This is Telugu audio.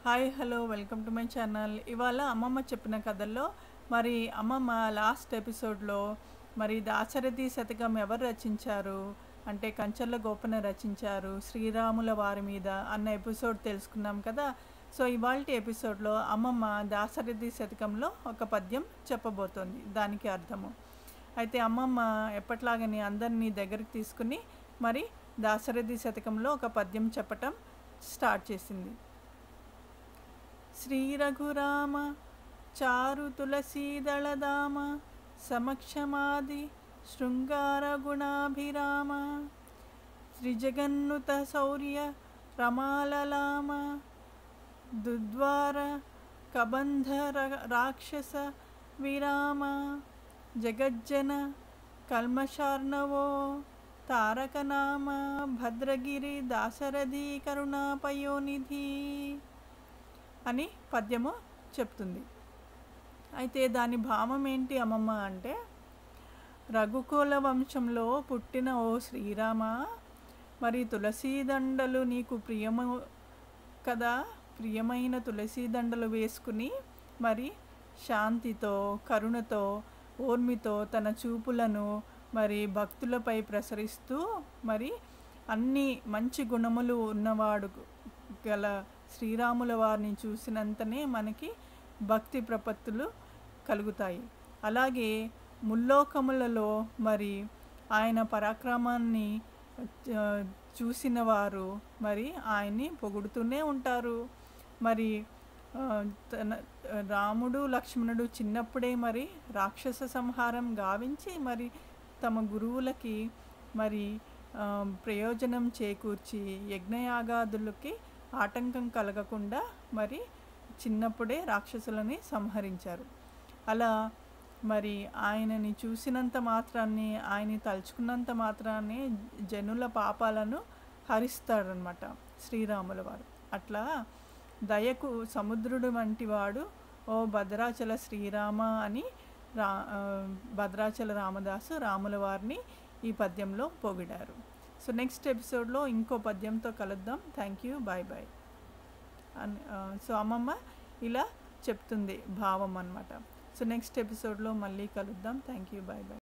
Hi hello welcome to my channel. ఇవాళ అమ్మమ్మ చెప్పిన కథల్లో మరి అమ్మమ్మ లాస్ట్ ఎపిసోడ్లో మరి దాశరథి శతకం ఎవరు రచించారు అంటే కంచర్ల గోపన్న రచించారు శ్రీరాముల వారి మీద అన్న ఎపిసోడ్ తెలుసుకున్నాం కదా. సో ఇవాళ ఎపిసోడ్లో అమ్మమ్మ దాశరథి శతకంలో ఒక పద్యం చెప్పబోతోంది, దానికి అర్థము. అయితే అమ్మమ్మ ఎప్పట్లాగని అందరినీ దగ్గరికి తీసుకుని మరి దాశరథి శతకంలో ఒక పద్యం చెప్పటం స్టార్ట్ చేసింది. శ్రీ రఘురామ చారు తులసీదళదామ సమక్షమాది శృంగార గుణాభిరామ త్రిజగన్నుత శౌర్య రమాలలామ దుద్వార కబంధ రాక్షస విరామ జగజ్జన కల్మషార్ణవో తారకనామ భద్రగిరి దాశరథి కరుణాపయోనిధి అని పద్యము చెప్తుంది. అయితే దాని భావం ఏంటి అమ్మమ్మ అంటే, రఘుకుల వంశంలో పుట్టిన ఓ శ్రీరామ, మరి తులసీదండలు నీకు ప్రియము కదా, ప్రియమైన తులసీదండలు వేసుకుని మరి శాంతితో కరుణతో ఓర్మితో తన చూపులను మరి భక్తులపై ప్రసరిస్తూ మరి అన్ని మంచి గుణములు ఉన్నవాడు గల శ్రీరాముల వారిని చూసినంతనే మనకి భక్తి ప్రపత్తులు కలుగుతాయి. అలాగే ముల్లోకములలో మరి ఆయన పరాక్రమాన్ని చూసిన వారు మరి ఆయన్ని పొగుడుతూనే ఉంటారు. మరి రాముడు లక్ష్మణుడు చిన్నప్పుడే మరి రాక్షస సంహారం గావించి మరి తమ గురువులకి మరి ప్రయోజనం చేకూర్చి యజ్ఞయాగాదులకి ఆటంకం కలగకుండా మరి చిన్నప్పుడే రాక్షసులని సంహరించారు. అలా మరి ఆయనని చూసినంత మాత్రాన్ని ఆయన్ని తలుచుకున్నంత మాత్రాన్ని జనుల పాపాలను హరిస్తాడనమాట శ్రీరాముల వారు. అట్లా దయకు సముద్రుడు వంటి వాడు ఓ భద్రాచల శ్రీరామ అని భద్రాచల రామదాసు రాముల వారిని ఈ పద్యంలో పొగిడారు. సో నెక్స్ట్ ఎపిసోడ్లో ఇంకో పద్యంతో కలుద్దాం. Thank you, bye bye. So అమ్మమ్మ ఇలా చెప్తుంది భావం అన్నమాట. సో నెక్స్ట్ ఎపిసోడ్లో మళ్ళీ కలుద్దాం. Thank you, bye bye.